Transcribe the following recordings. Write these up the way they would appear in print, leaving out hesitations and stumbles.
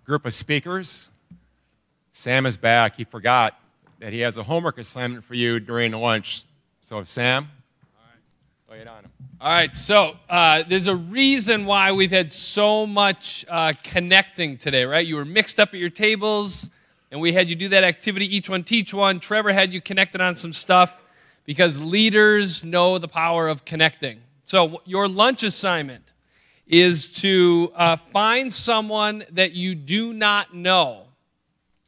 group of speakers. Sam is back. He forgot that he has a homework assignment for you during lunch. So, Sam, lay it on him. All right, so there's a reason why we've had so much connecting today, right? You were mixed up at your tables, and we had you do that activity, each one teach one. Trevor had you connected on some stuff because leaders know the power of connecting. So your lunch assignment is to find someone that you do not know.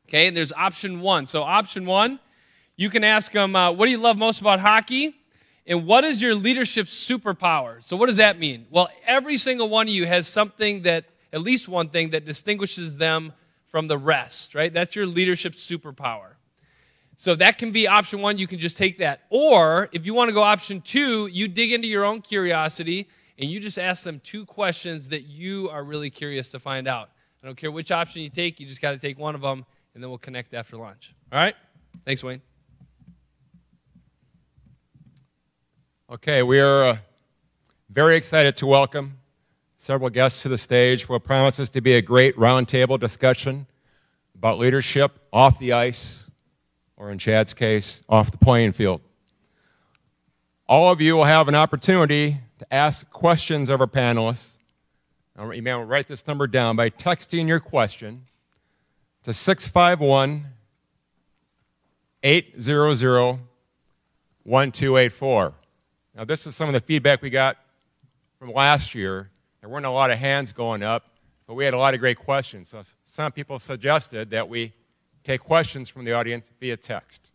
Okay, and there's option one. So option one, you can ask them, what do you love most about hockey? And what is your leadership superpower? So what does that mean? Well, every single one of you has something that, at least one thing, that distinguishes them from the rest, right? That's your leadership superpower. So that can be option one. You can just take that. Or if you want to go option two, you dig into your own curiosity and you just ask them 2 questions that you are really curious to find out. I don't care which option you take. You just got to take one of them, and then we'll connect after lunch. All right? Thanks, Wayne. Okay, we are very excited to welcome several guests to the stage. What promises to be a great roundtable discussion about leadership off the ice, or in Chad's case, off the playing field. All of you will have an opportunity to ask questions of our panelists. You may write this number down by texting your question to 651-800-1284. Now, this is some of the feedback we got from last year. There weren't a lot of hands going up, but we had a lot of great questions. So some people suggested that we take questions from the audience via text.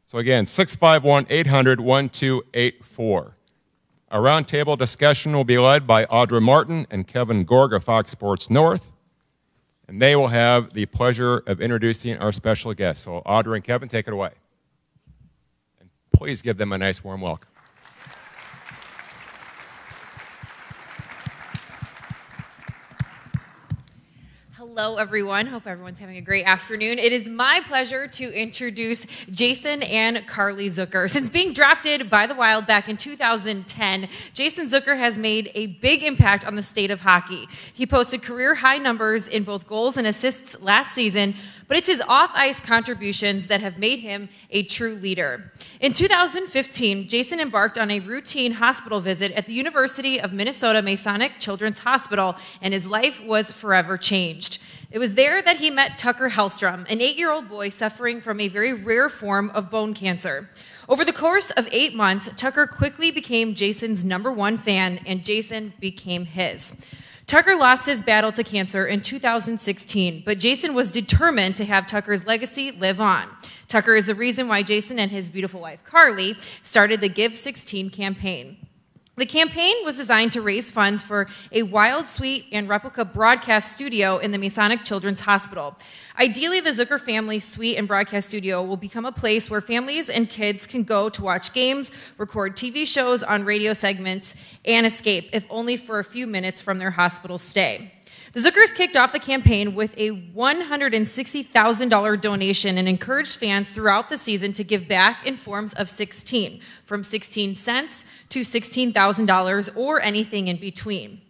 So again, 651-800-1284. Our roundtable discussion will be led by Audra Martin and Kevin Gorg of Fox Sports North, and they will have the pleasure of introducing our special guests. So Audra and Kevin, take it away. And please give them a nice warm welcome. Hello, everyone. Hope everyone's having a great afternoon. It is my pleasure to introduce Jason and Carly Zucker. Since being drafted by the Wild back in 2010, Jason Zucker has made a big impact on the state of hockey. He posted career-high numbers in both goals and assists last season, but it's his off-ice contributions that have made him a true leader. In 2015, Jason embarked on a routine hospital visit at the University of Minnesota Masonic Children's Hospital, and his life was forever changed. It was there that he met Tucker Hellstrom, an 8-year-old boy suffering from a very rare form of bone cancer. Over the course of 8 months, Tucker quickly became Jason's #1 fan, and Jason became his. Tucker lost his battle to cancer in 2016, but Jason was determined to have Tucker's legacy live on. Tucker is the reason why Jason and his beautiful wife, Carly, started the Give 16 campaign. The campaign was designed to raise funds for a Wild Suite and replica broadcast studio in the Masonic Children's Hospital. Ideally, the Zucker family suite and broadcast studio will become a place where families and kids can go to watch games, record TV shows on radio segments, and escape, if only for a few minutes from their hospital stay. The Zuckers kicked off the campaign with a $160,000 donation and encouraged fans throughout the season to give back in forms of 16, from 16 cents to $16,000 or anything in between.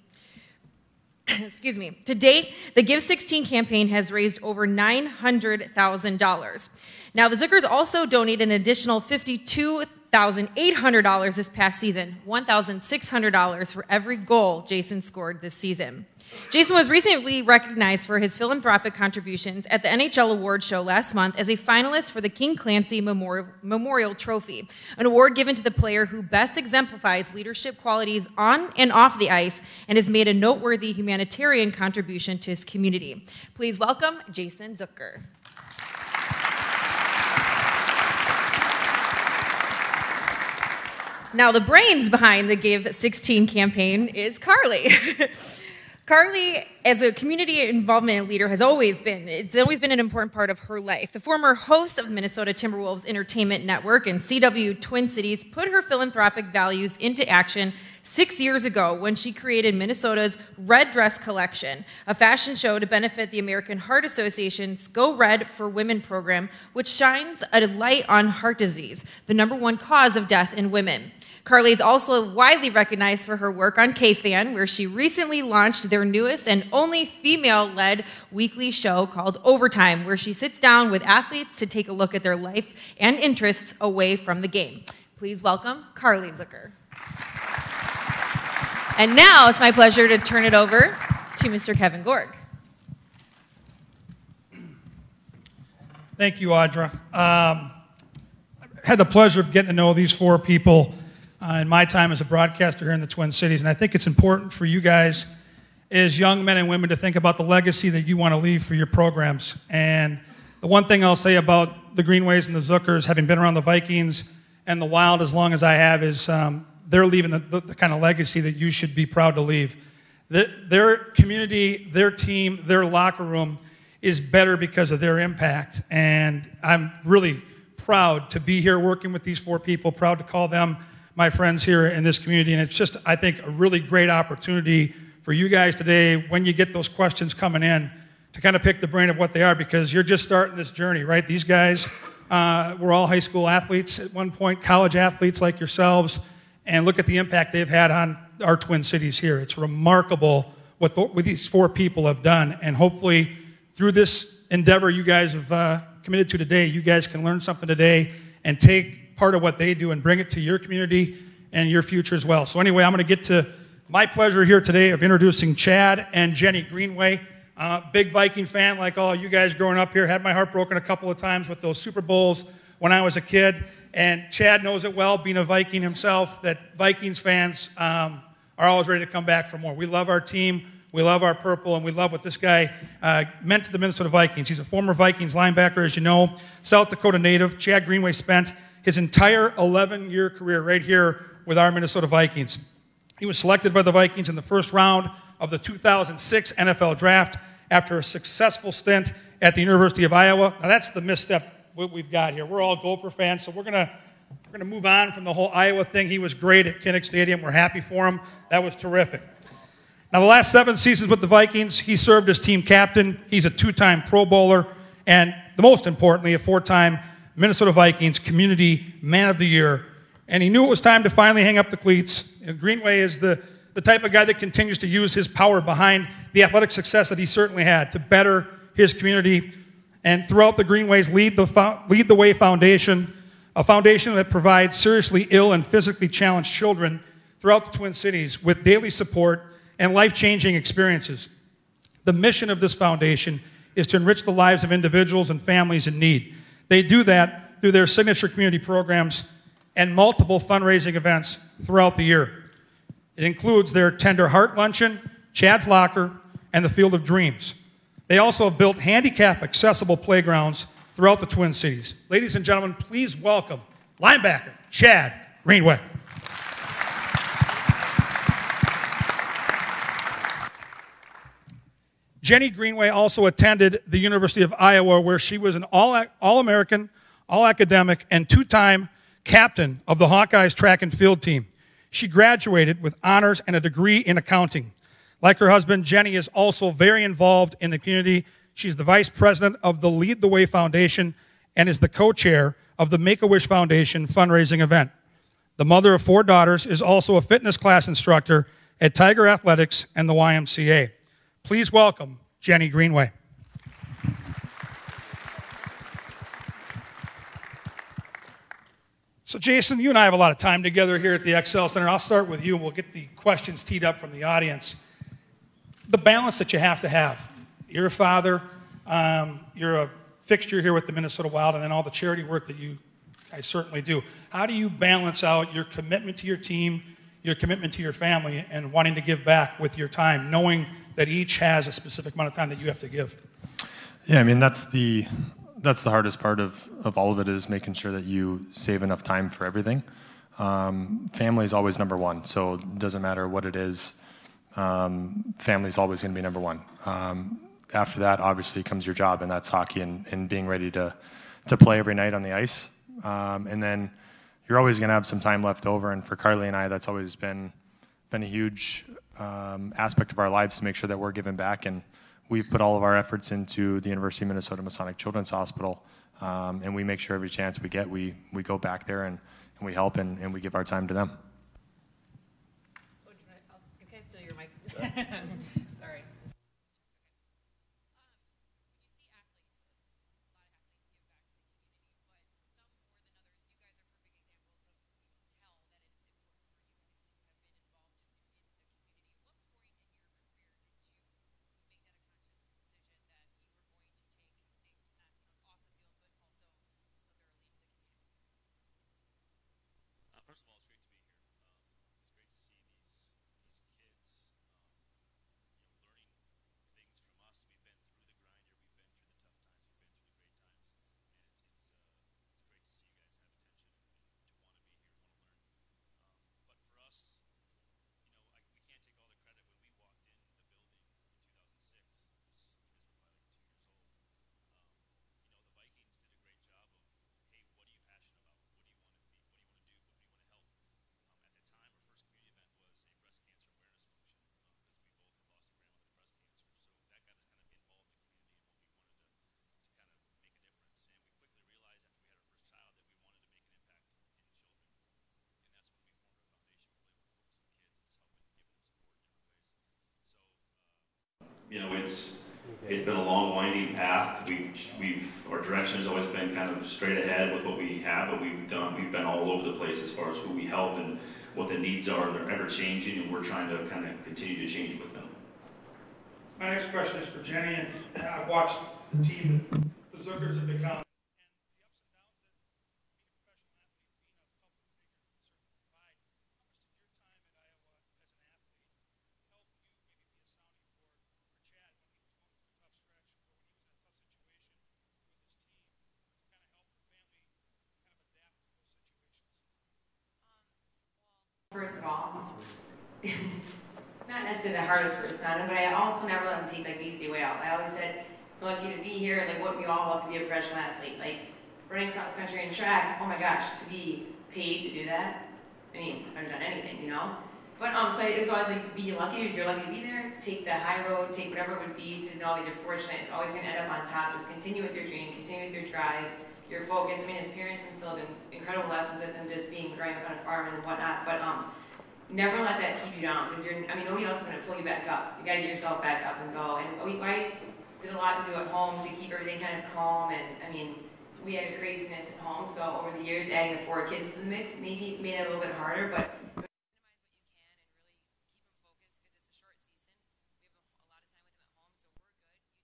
Excuse me. To date, the Give 16 campaign has raised over $900,000. Now, the Zuckers also donated an additional $52,800 this past season, $1,600 for every goal Jason scored this season. Jason was recently recognized for his philanthropic contributions at the NHL Awards show last month as a finalist for the King Clancy Memorial Trophy, an award given to the player who best exemplifies leadership qualities on and off the ice and has made a noteworthy humanitarian contribution to his community. Please welcome Jason Zucker. Now, the brains behind the Give 16 campaign is Carly. Carly, as a community involvement leader, it's always been an important part of her life. The former host of Minnesota Timberwolves Entertainment Network and CW Twin Cities put her philanthropic values into action 6 years ago when she created Minnesota's Red Dress Collection, a fashion show to benefit the American Heart Association's Go Red for Women program, which shines a light on heart disease, the #1 cause of death in women. Carly is also widely recognized for her work on K-Fan, where she recently launched their newest and only female-led weekly show called Overtime, where she sits down with athletes to take a look at their life and interests away from the game. Please welcome Carly Zucker. And now it's my pleasure to turn it over to Mr. Kevin Gorg. Thank you, Audra. I had the pleasure of getting to know these 4 people in my time as a broadcaster here in the Twin Cities, and I think it's important for you guys as young men and women to think about the legacy that you want to leave for your programs. And the one thing I'll say about the Greenways and the Zuckers, having been around the Vikings and the Wild as long as I have, is they're leaving the kind of legacy that you should be proud to leave. Their community, their team, their locker room is better because of their impact, and I'm really proud to be here working with these 4 people, proud to call them my friends here in this community, and it's just, I think, a really great opportunity for you guys today, when you get those questions coming in, to kind of pick the brain of what they are, because you're just starting this journey, right? These guys were all high school athletes at one point, college athletes like yourselves, and look at the impact they've had on our Twin Cities here. It's remarkable what these 4 people have done, and hopefully through this endeavor you guys have committed to today, you guys can learn something today and take part of what they do and bring it to your community and your future as well. So anyway, I'm going to get to my pleasure here today of introducing Chad and Jenny Greenway. Big Viking fan like all you guys growing up here. Had my heart broken a couple of times with those Super Bowls when I was a kid. And Chad knows it well, being a Viking himself, that Vikings fans are always ready to come back for more. We love our team. We love our purple, and we love what this guy meant to the Minnesota Vikings. He's a former Vikings linebacker, as you know, South Dakota native. Chad Greenway spent his entire 11-year career right here with our Minnesota Vikings. He was selected by the Vikings in the first round of the 2006 NFL Draft after a successful stint at the University of Iowa. Now that's the misstep we've got here. We're all Gopher fans, so we're gonna move on from the whole Iowa thing. He was great at Kinnick Stadium. We're happy for him. That was terrific. Now the last 7 seasons with the Vikings, he served as team captain. He's a 2-time Pro Bowler, and the most importantly, a 4-time Minnesota Vikings Community Man of the Year. And he knew it was time to finally hang up the cleats. Greenway is the type of guy that continues to use his power behind the athletic success that he certainly had to better his community. And throughout the Greenways Lead the Way Foundation, a foundation that provides seriously ill and physically challenged children throughout the Twin Cities with daily support and life-changing experiences. The mission of this foundation is to enrich the lives of individuals and families in need. They do that through their signature community programs and multiple fundraising events throughout the year. It includes their Tender Heart Luncheon, Chad's Locker, and the Field of Dreams. They also have built handicap-accessible playgrounds throughout the Twin Cities. Ladies and gentlemen, please welcome linebacker Chad Greenway. Jenny Greenway also attended the University of Iowa, where she was an All-American, All-Academic, and 2-time captain of the Hawkeyes track and field team. She graduated with honors and a degree in accounting. Like her husband, Jenny is also very involved in the community. She's the vice president of the Lead the Way Foundation and is the co-chair of the Make-A-Wish Foundation fundraising event. The mother of 4 daughters is also a fitness class instructor at Tiger Athletics and the YMCA. Please welcome Jenny Greenway. So Jason, you and I have a lot of time together here at the Xcel Center. I'll start with you and we'll get the questions teed up from the audience. The balance that you have to have. You're a father, you're a fixture here with the Minnesota Wild, and then all the charity work that you guys certainly do. How do you balance out your commitment to your team, your commitment to your family, and wanting to give back with your time, knowing that each has a specific amount of time that you have to give? Yeah, I mean, that's the hardest part of all of it, is making sure that you save enough time for everything. Family is always number one, so it doesn't matter what it is. Family is always going to be number one. After that, obviously, comes your job, and that's hockey and being ready to play every night on the ice. And then you're always going to have some time left over, and for Carly and I, that's always been been a huge aspect of our lives to make sure that we're giving back, and we've put all of our efforts into the University of Minnesota Masonic Children's Hospital, and we make sure every chance we get, we go back there and we help and we give our time to them. Can I steal your mic? Sorry. First of all, it's great to be here. It's great to see these kids, learning things from us. We've been through the grinder, we've been through the tough times, we've been through the great times, and it's great to see you guys have attention and to want to be here, want to learn. But for us, we can't take all the credit. When we walked in the building in 2006, you guys were probably like 2 years old. The Vikings did a great job of, hey, what are you passionate about? What do you want to be? What do you want to do? What do you want to help? At the time, our first community event was a breast cancer awareness function because we both had lost a grandmother to breast cancer. So that got us kind of involved in the community and what we wanted to kind of make a difference. And we quickly realized after we had our first child that we wanted to make an impact in children. And that's when we formed our foundation. We really want to focus on kids and just helping give them support in different ways. So, it's been a long, winding path. Our direction has always been kind of straight ahead with what we have, but we've been all over the place as far as who we help and what the needs are. They're ever changing, and we're trying to kind of continue to change with them. My next question is for Jenny, and I've watched the team the Zuckers have become. First of all, not necessarily the hardest person on him, but I also never let him take like the easy way out. I always said, we're lucky to be here, like what we all love to be a professional athlete. Like running cross country and track, oh my gosh, to be paid to do that. I mean, I've done anything, But so it was always like, you're lucky to be there, take the high road, take whatever it would be to know that you're fortunate. It's always gonna end up on top. Just continue with your dream, continue with your drive, your focus. I mean, his parents instilled incredible lessons with him just growing up on a farm and whatnot, but never let that keep you down, because nobody else is going to pull you back up. You got to get yourself back up and go. And I did a lot to do at home to keep everything kind of calm, and we had a craziness at home, so over the years, adding the 4 kids to the mix maybe made it a little bit harder, but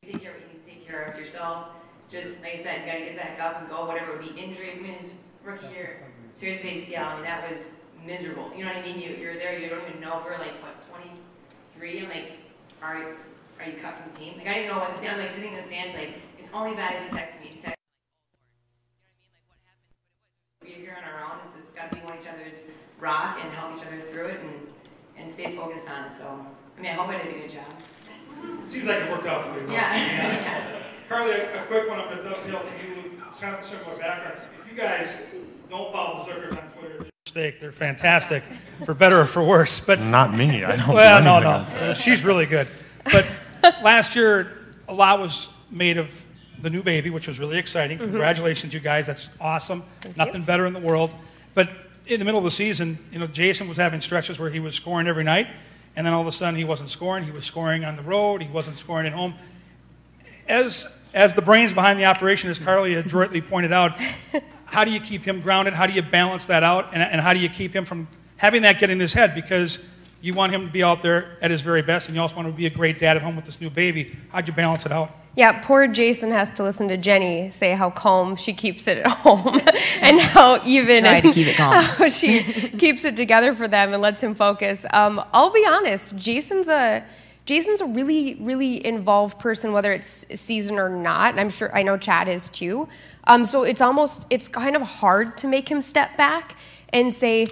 take care of what you need to take care of yourself. Just like I said, you got to get back up and go, whatever it would be. Injuries, his rookie year, serious ACL, that was miserable. You know what I mean? You're there, you don't even know. We're like, what, 23? I'm like, are you cut from the team? Like, I didn't know what, I'm like sitting in the stands, like, it's only bad if you text me. You know what I mean? Like, what happens? But we're here on our own. It's got to be on each other's rock and help each other through it and stay focused on it. So, I hope I did a good job. Seems like it worked out pretty well. Yeah. Carly, a quick one. I'm going to dovetail to you. It's kind of a similar background. If you guys don't follow the Zuckers on Twitter, mistake. They're fantastic, for better or for worse. But not me. I don't. Well, no. She's really good. But last year, a lot was made of the new baby, which was really exciting. Congratulations, you guys. That's awesome. Nothing better in the world. But in the middle of the season, Jason was having stretches where he was scoring every night, and then all of a sudden he wasn't scoring. He was scoring on the road. He wasn't scoring at home. As the brains behind the operation, as Carly adroitly pointed out, how do you keep him grounded? How do you balance that out? And how do you keep him from having that get in his head? Because you want him to be out there at his very best, and you also want him to be a great dad at home with this new baby. How'd you balance it out? Yeah, poor Jason has to listen to Jenny say how calm she keeps it at home and how even try to keep it calm. How she keeps it together for them and lets him focus. I'll be honest, Jason's a really, really involved person, whether it's season or not. And I know Chad is too. So it's kind of hard to make him step back and say,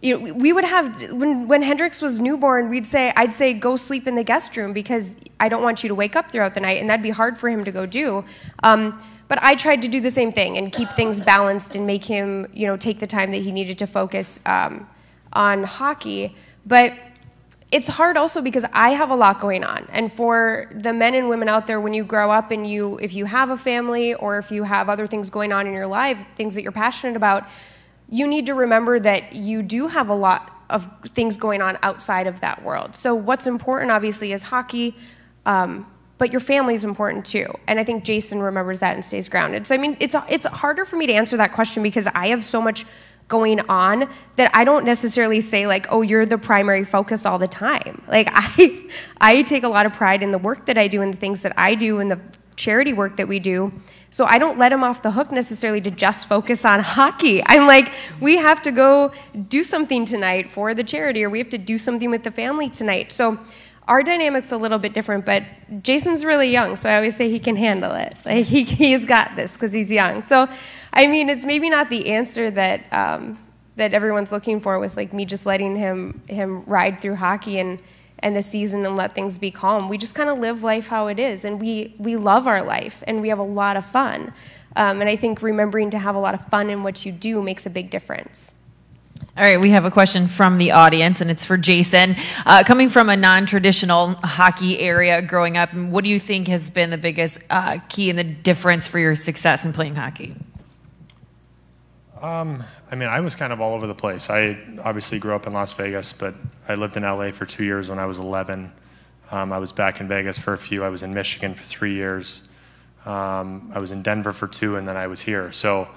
we would have, when Hendrix was newborn, I'd say, go sleep in the guest room because I don't want you to wake up throughout the night, and that'd be hard for him to go do. But I tried to do the same thing and keep things balanced and make him, take the time that he needed to focus on hockey. But it's hard also because I have a lot going on. And for the men and women out there, when you grow up and if you have a family or if you have other things going on in your life, things that you're passionate about, you need to remember that you do have a lot of things going on outside of that world. So what's important, obviously, is hockey, but your family is important too. And I think Jason remembers that and stays grounded. So, I mean, it's harder for me to answer that question because I have so much going on that I don't necessarily say like, oh, you're the primary focus all the time. Like I take a lot of pride in the work that I do and the things that I do and the charity work that we do. So I don't let him off the hook necessarily to just focus on hockey. I'm like, we have to go do something tonight for the charity, or we have to do something with the family tonight. So our dynamic's a little bit different, but Jason's really young, so I always say he can handle it. Like he's got this because he's young. So, I mean, it's maybe not the answer that that everyone's looking for with like me just letting him ride through hockey and the season and let things be calm. We just kind of live life how it is, and we love our life, and we have a lot of fun. And I think remembering to have a lot of fun in what you do makes a big difference. All right, we have a question from the audience, and it's for Jason. Coming from a non-traditional hockey area growing up, what do you think has been the biggest key and the difference for your success in playing hockey? I mean, I was kind of all over the place. I obviously grew up in Las Vegas, but I lived in LA for 2 years when I was 11. I was back in Vegas for a few. I was in Michigan for 3 years. I was in Denver for 2, and then I was here. So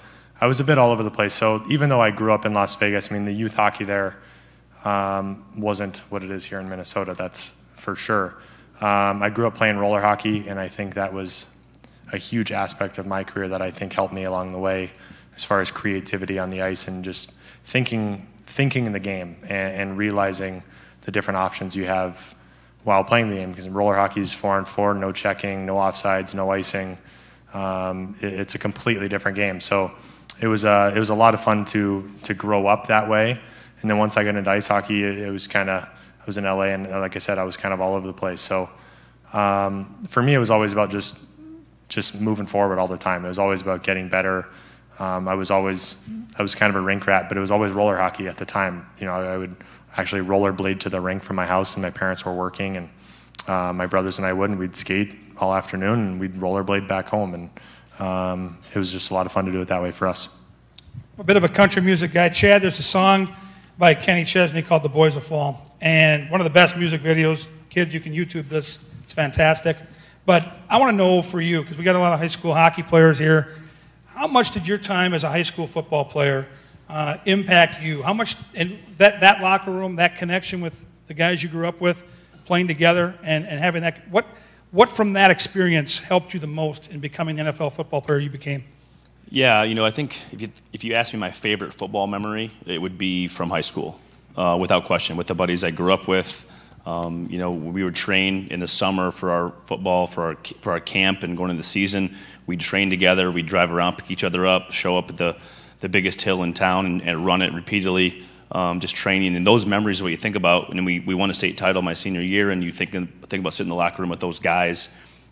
I was a bit all over the place. So even though I grew up in Las Vegas, I mean, the youth hockey there wasn't what it is here in Minnesota, that's for sure. I grew up playing roller hockey, and I think that was a huge aspect of my career that I think helped me along the way as far as creativity on the ice and just thinking in the game and realizing the different options you have while playing the game. Because roller hockey is 4-on-4, no checking, no offsides, no icing. It's a completely different game. So it was a lot of fun to grow up that way. And then once I got into ice hockey, it was kind of, I was in LA, and like I said, I was kind of all over the place. So for me, it was always about just moving forward all the time. It was always about getting better. I was kind of a rink rat, but it was always roller hockey at the time. You know, I would actually rollerblade to the rink from my house, and my parents were working, and my brothers and I would, and we'd skate all afternoon, and we'd rollerblade back home, and it was just a lot of fun to do it that way for us. A bit of a country music guy. Chad, there's a song by Kenny Chesney called The Boys Will Fall, and one of the best music videos. Kids, you can YouTube this. It's fantastic. But I want to know for you, because we got a lot of high school hockey players here, how much did your time as a high school football player impact you? How much, and that locker room, that connection with the guys you grew up with, playing together and having that, what from that experience helped you the most in becoming the NFL football player you became? Yeah, you know, I think if you ask me my favorite football memory, it would be from high school, without question, with the buddies I grew up with. You know, we would train in the summer for our football, for our camp, and going into the season, we'd train together, we'd drive around, pick each other up, show up at the biggest hill in town and run it repeatedly, just training. And those memories are what you think about. And we won a state title my senior year, and you think about sitting in the locker room with those guys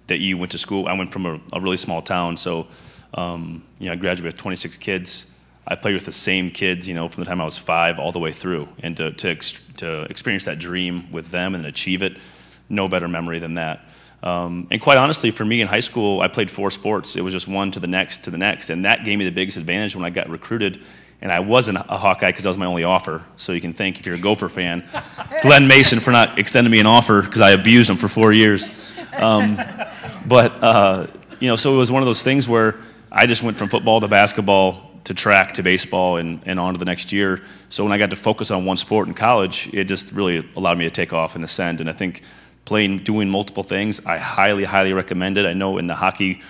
that you went to school. I went from a really small town, so you know, I graduated with 26 kids. I played with the same kids, you know, from the time I was 5 all the way through, and to experience that dream with them and achieve it, no better memory than that. And quite honestly, for me in high school, I played 4 sports. It was just one to the next, and that gave me the biggest advantage when I got recruited. And I wasn't a Hawkeye because that was my only offer. So you can thank, if you're a Gopher fan, Glenn Mason for not extending me an offer because I abused him for 4 years. You know, so it was one of those things where I just went from football to basketball to track to baseball and on to the next year. So when I got to focus on one sport in college, it just really allowed me to take off and ascend. And I think doing multiple things, I highly, highly recommend it. I know in the hockey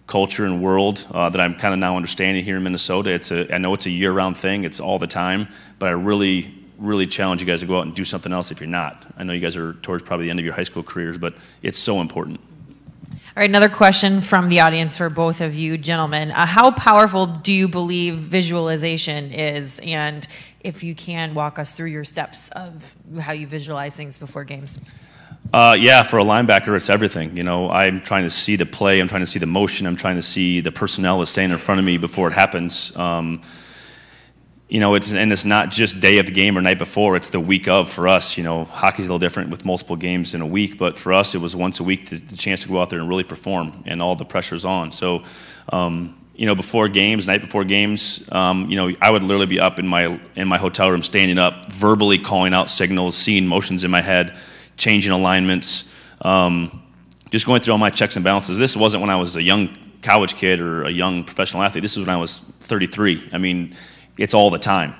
culture and world that I'm kind of now understanding here in Minnesota, I know it's a year-round thing, it's all the time, but I really, really challenge you guys to go out and do something else if you're not. I know you guys are towards probably the end of your high school careers, but it's so important. All right, another question from the audience for both of you gentlemen. How powerful do you believe visualization is? And if you can, walk us through your steps of how you visualize things before games. Yeah, for a linebacker, it's everything. You know, I'm trying to see the play, I'm trying to see the motion, I'm trying to see the personnel that's standing in front of me before it happens. it's not just day of the game or night before, it's the week of for us. Hockey's a little different with multiple games in a week, but for us, it was once a week the chance to go out there and really perform, and all the pressure's on. So, before games, night before games, I would literally be up in my hotel room, standing up, verbally calling out signals, seeing motions in my head, changing alignments, just going through all my checks and balances. This wasn't when I was a young college kid or a young professional athlete. This was when I was 33. I mean, it's all the time.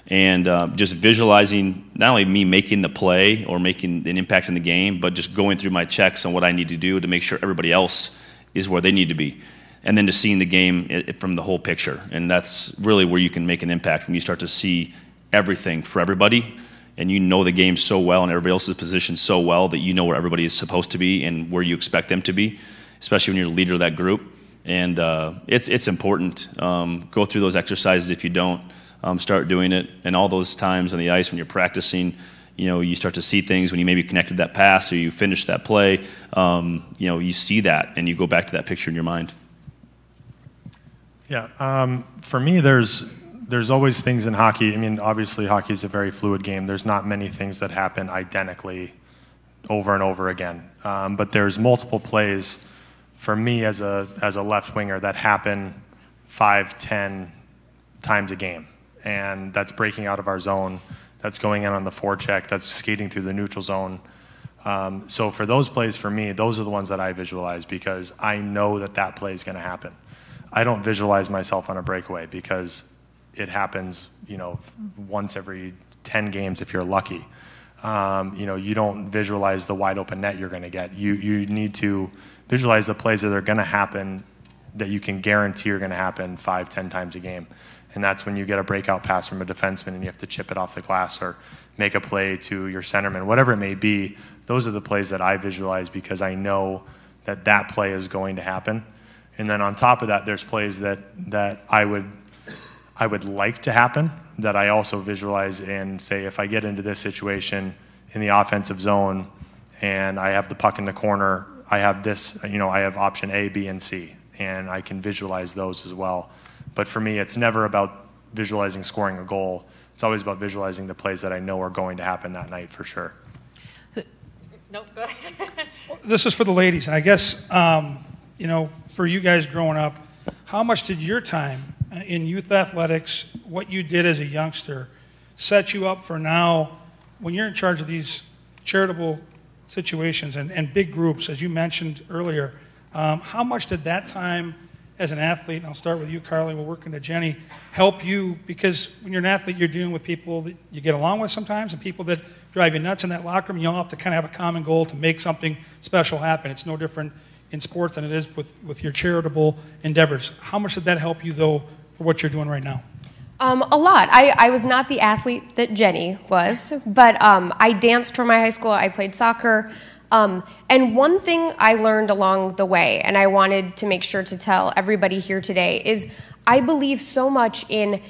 And just visualizing not only me making the play or making an impact in the game, but just going through my checks on what I need to do to make sure everybody else is where they need to be. And then just seeing the game from the whole picture. And that's really where you can make an impact, when you start to see everything for everybody, and you know the game so well and everybody else's position so well that you know where everybody is supposed to be and where you expect them to be, especially when you're the leader of that group. And it's important. Go through those exercises if you don't. Start doing it. And all those times on the ice when you're practicing, you start to see things when you maybe connected that pass or you finished that play. You see that and you go back to that picture in your mind. Yeah, for me, there's always things in hockey. I mean, obviously, hockey is a very fluid game. There's not many things that happen identically over and over again. But there's multiple plays for me as a left winger that happen 5-10 times a game, and that's breaking out of our zone, that's going in on the forecheck, that's skating through the neutral zone. So for those plays, for me, those are the ones that I visualize, because I know that play is going to happen. I don't visualize myself on a breakaway because it happens, once every 10 games if you're lucky. You don't visualize the wide open net you're going to get. You need to visualize the plays that are going to happen, that you can guarantee are going to happen 5-10 times a game. And that's when you get a breakout pass from a defenseman and you have to chip it off the glass or make a play to your centerman, whatever it may be. Those are the plays that I visualize because I know that play is going to happen. And then on top of that, there's plays that I would like to happen, that I also visualize and say, if I get into this situation in the offensive zone and I have the puck in the corner, I have this, I have option A, B, and C, and I can visualize those as well. But for me, it's never about visualizing scoring a goal. It's always about visualizing the plays that I know are going to happen that night for sure. Nope, go ahead. This is for the ladies, and I guess, for you guys growing up, how much did your time in youth athletics, what you did as a youngster, set you up for now when you're in charge of these charitable situations and big groups, as you mentioned earlier? How much did that time as an athlete, and I'll start with you, Carly, we're working to Jenny, help you? Because when you're an athlete, you're dealing with people that you get along with sometimes and people that drive you nuts in that locker room. You all have to kind of have a common goal to make something special happen. It's no different in sports than it is with your charitable endeavors. How much did that help you, though, for what you're doing right now? A lot. I was not the athlete that Jenny was, but I danced for my high school. I played soccer. And one thing I learned along the way, and I wanted to make sure to tell everybody here today, is I believe so much in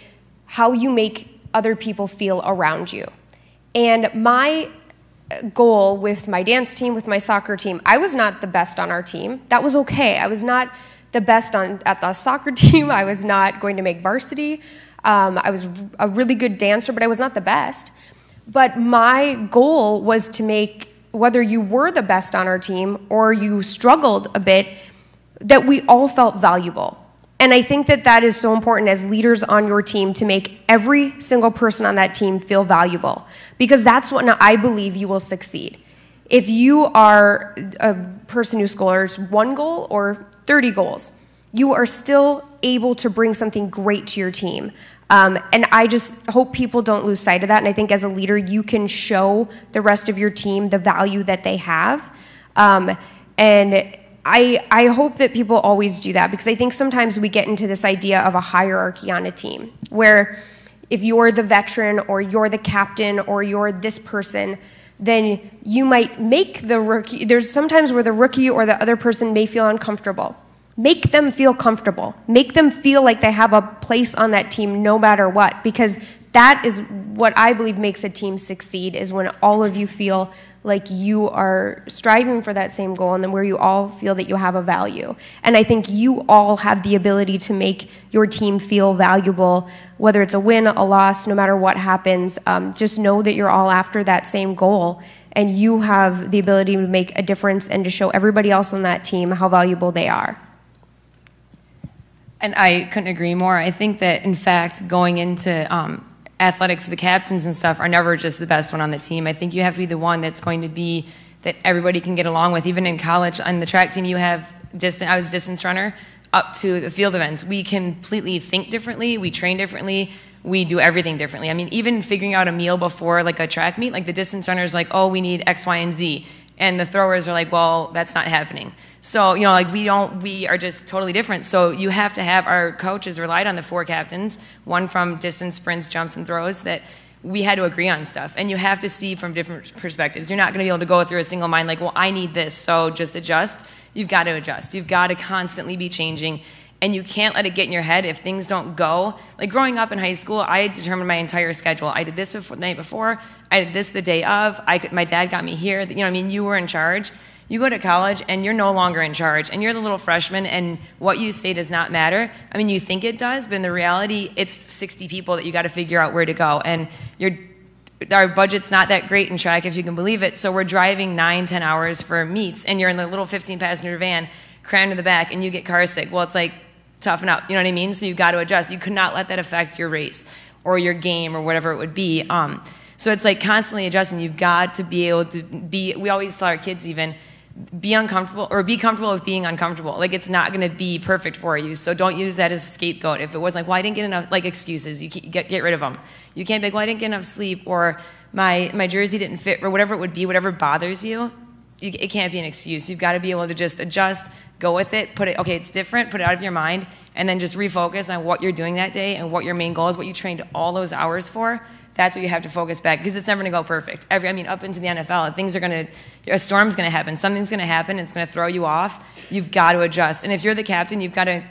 how you make other people feel around you. And my goal with my dance team, with my soccer team, I was not the best on our team. That was okay. I was not the best at the soccer team. I was not going to make varsity. I was a really good dancer, but I was not the best. But my goal was to make, whether you were the best on our team or you struggled a bit, that we all felt valuable. And I think that is so important as leaders on your team, to make every single person on that team feel valuable, because that's when I believe you will succeed. If you are a person who scores 1 goal or 30 goals, you are still able to bring something great to your team. And I just hope people don't lose sight of that. And I think as a leader, you can show the rest of your team the value that they have. And I hope that people always do that, because I think sometimes we get into this idea of a hierarchy on a team, where if you're the veteran or you're the captain or you're this person, then you might make the rookie. There's sometimes where the rookie or the other person may feel uncomfortable. Make them feel comfortable. Make them feel like they have a place on that team no matter what, because that is what I believe makes a team succeed, is when all of you feel like you are striving for that same goal, and then where you all feel that you have a value. And I think you all have the ability to make your team feel valuable, whether it's a win, a loss, no matter what happens. Just know that you're all after that same goal, and you have the ability to make a difference and to show everybody else on that team how valuable they are. And I couldn't agree more. I think that, in fact, going into athletics, the captains and stuff are never just the best one on the team. I think you have to be the one that's going to be that everybody can get along with. Even in college, on the track team, you have I was distance runner up to the field events. We completely think differently. We train differently. We do everything differently. I mean, even figuring out a meal before like a track meet, like the distance runners, like, oh, we need X, Y, and Z. And the throwers are like, well, that's not happening. So, you know, like we are just totally different. So you have to have, our coaches relied on the 4 captains, one from distance, sprints, jumps, and throws, that we had to agree on stuff. And you have to see from different perspectives. You're not going to be able to go through a single mind like, well, I need this, so just adjust. You've got to adjust. You've got to constantly be changing. And you can't let it get in your head if things don't go. Like growing up in high school, I determined my entire schedule. I did this the night before. I did this the day of. My dad got me here. You know what I mean? You were in charge. You go to college and you're no longer in charge. And you're the little freshman and what you say does not matter. I mean, you think it does, but in the reality, it's 60 people that you got to figure out where to go. And our budget's not that great in track, if you can believe it. So we're driving 9-10 hours for meets and you're in the little 15-passenger van crammed in the back and you get car sick. Well, it's like, toughen up, you know what I mean? So you've got to adjust. You could not let that affect your race or your game or whatever it would be. So it's like constantly adjusting. You've got to be able to be, we always tell our kids even, be uncomfortable or be comfortable with being uncomfortable. Like it's not going to be perfect for you. So don't use that as a scapegoat. If it was like, well, I didn't get enough, like excuses, you get rid of them. You can't be like, well, I didn't get enough sleep or my jersey didn't fit or whatever it would be, whatever bothers you. It can't be an excuse. You've got to be able to just adjust, go with it, okay, it's different, put it out of your mind, and then just refocus on what you're doing that day and what your main goal is, what you trained all those hours for. That's what you have to focus back, because it's never going to go perfect. Up into the NFL, a storm's going to happen. Something's going to happen. It's going to throw you off. You've got to adjust. And if you're the captain, you've got to,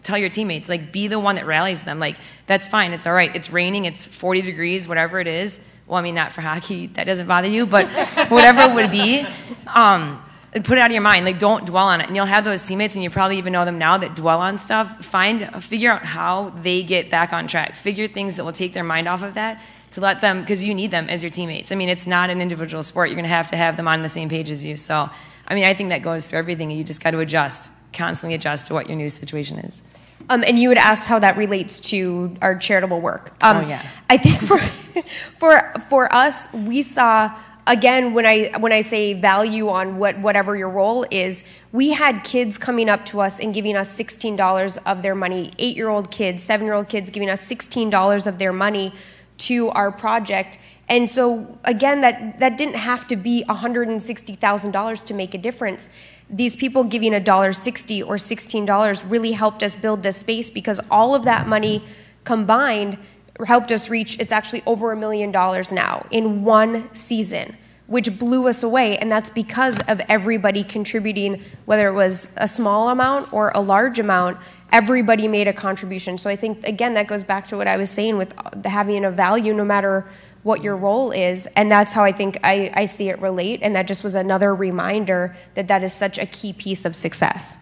tell your teammates, be the one that rallies them. That's fine. It's all right. It's raining. It's 40 degrees, whatever it is. Well, I mean, not for hockey. That doesn't bother you. But whatever it would be, put it out of your mind. Don't dwell on it. And you'll have those teammates, and you probably even know them now, that dwell on stuff. Figure out how they get back on track. Figure things that will take their mind off of that to let them, because you need them as your teammates. I mean, it's not an individual sport. You're going to have them on the same page as you. So, I mean, I think that goes through everything. You just got to adjust, constantly adjust to what your new situation is. And you had asked how that relates to our charitable work. Oh, yeah. I think for us, we saw, again, when I say value on whatever your role is, we had kids coming up to us and giving us $16 of their money, 8-year-old kids, 7-year-old kids giving us $16 of their money to our project. And so, again, that didn't have to be $160,000 to make a difference. These people giving $1.60 or $16 really helped us build this space, because all of that money combined helped us reach, it's actually over $1 million now in one season, which blew us away. And that's because of everybody contributing, whether it was a small amount or a large amount. Everybody made a contribution. So I think, again, that goes back to what I was saying with having a value no matter what your role is. And that's how I think I see it relate. And that just was another reminder that is such a key piece of success.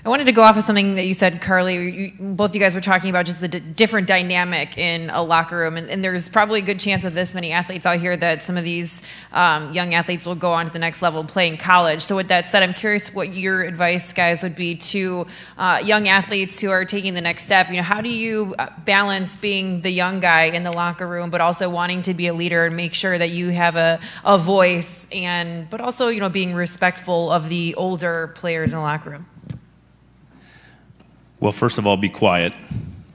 I wanted to go off of something that you said, Carly. Both you guys were talking about just the different dynamic in a locker room. And there's probably a good chance with this many athletes out here that some of these young athletes will go on to the next level and play in college. So with that said, I'm curious what your advice, guys, would be to young athletes who are taking the next step. How do you balance being the young guy in the locker room, but also wanting to be a leader and make sure that you have a voice, but also, being respectful of the older players in the locker room? Well, first of all, be quiet.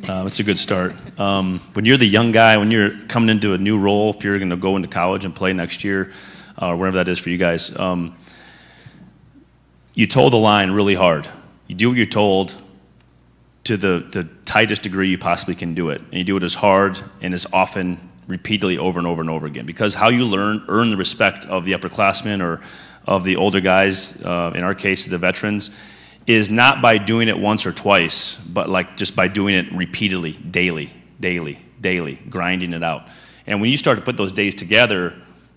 It's a good start. When you're the young guy, when you're coming into a new role, if you're going to go into college and play next year, or whatever that is for you guys, you toe the line really hard. You do what you're told to the tightest degree you possibly can do it. And you do it as hard and as often, repeatedly, over and over and over again. Because how you earn the respect of the upperclassmen or of the older guys, in our case, the veterans, is not by doing it once or twice, but just by doing it repeatedly, daily, grinding it out. And when you start to put those days together,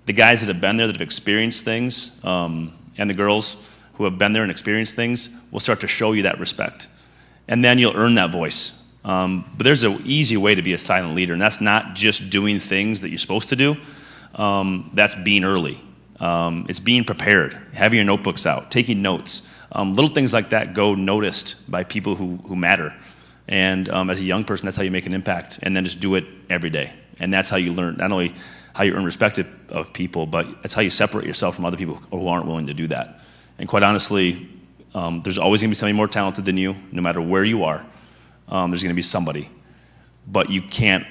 the guys that have been there, that have experienced things, and the girls who have been there and experienced things will start to show you that respect. And then you'll earn that voice. But there's an easy way to be a silent leader, and that's not just doing things that you're supposed to do. That's being early. It's being prepared, having your notebooks out, taking notes. Little things like that go noticed by people who matter. And as a young person, that's how you make an impact. And then just do it every day. And that's how you learn, not only how you earn respect of people, but it's how you separate yourself from other people who aren't willing to do that. And quite honestly, there's always going to be somebody more talented than you, no matter where you are. There's going to be somebody. But you can't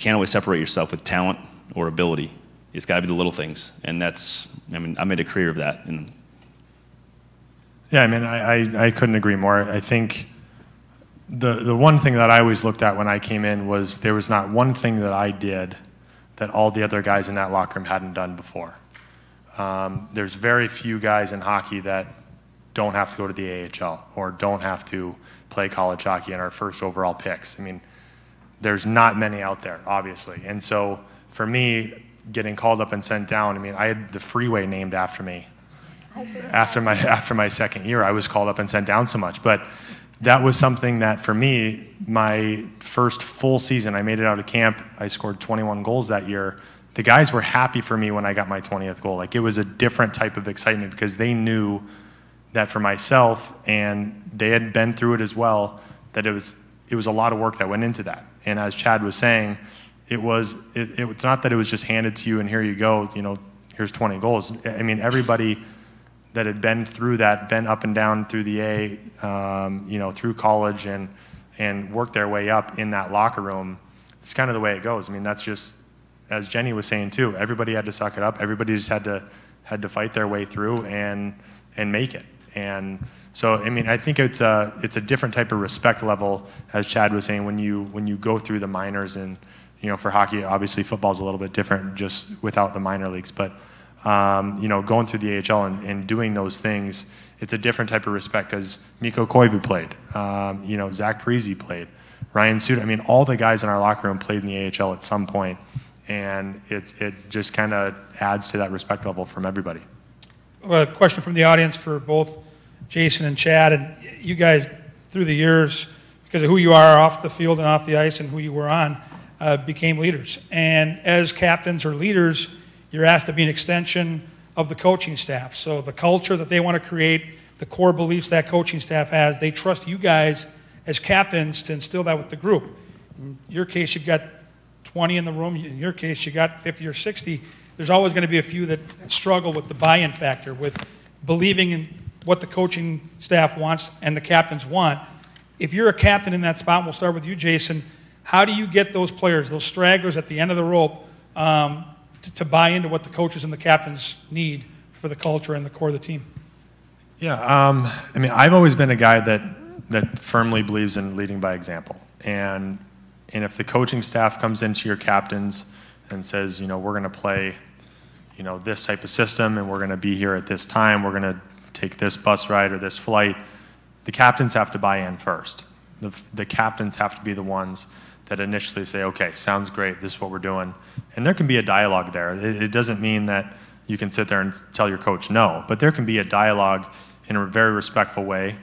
always separate yourself with talent or ability. It's got to be the little things. And I made a career of that. And yeah, I mean, I couldn't agree more. I think the one thing that I always looked at when I came in was there was not one thing that I did that all the other guys in that locker room hadn't done before. There's very few guys in hockey that don't have to go to the AHL or don't have to play college hockey in our first overall picks. I mean, there's not many out there, obviously. And so for me, getting called up and sent down, I mean, I had the freeway named after me. After my second year, I was called up and sent down so much. But that was something that for me, my first full season, I made it out of camp. I scored 21 goals that year. The guys were happy for me when I got my 20th goal. Like, it was a different type of excitement because they knew that for myself, and they had been through it as well, that it was a lot of work that went into that. And as Chad was saying, it's not that it was just handed to you and here you go, here's 20 goals. I mean, everybody that had been through that, been up and down through the A, through college and worked their way up in that locker room, it's kind of the way it goes. I mean, that's just, as Jenny was saying too, everybody had to suck it up. Everybody just had to fight their way through and make it. And so, I mean, I think it's a different type of respect level, as Chad was saying, when you go through the minors. And for hockey, obviously football's a little bit different just without the minor leagues, but going through the AHL and doing those things, it's a different type of respect because Mikko Koivu played, Zach Parise played, Ryan Suter. I mean, all the guys in our locker room played in the AHL at some point, and it just kind of adds to that respect level from everybody. A question from the audience for both Jason and Chad. And you guys, through the years, because of who you are off the field and off the ice and who you were on, became leaders. And as captains or leaders, you're asked to be an extension of the coaching staff. So the culture that they want to create, the core beliefs that coaching staff has, they trust you guys as captains to instill that with the group. In your case, you've got 20 in the room. In your case, you got 50 or 60. There's always going to be a few that struggle with the buy-in factor, with believing in what the coaching staff wants and the captains want. If you're a captain in that spot, and we'll start with you, Jason, how do you get those players, those stragglers at the end of the rope, to buy into what the coaches and the captains need for the culture and the core of the team? Yeah, I mean, I've always been a guy that firmly believes in leading by example. And if the coaching staff comes into your captains and says, we're going to play, this type of system, and we're going to be here at this time, we're going to take this bus ride or this flight, the captains have to buy in first. The captains have to be the ones that initially say, okay, sounds great, this is what we're doing. And there can be a dialogue there. It doesn't mean that you can sit there and tell your coach no, but there can be a dialogue in a very respectful way.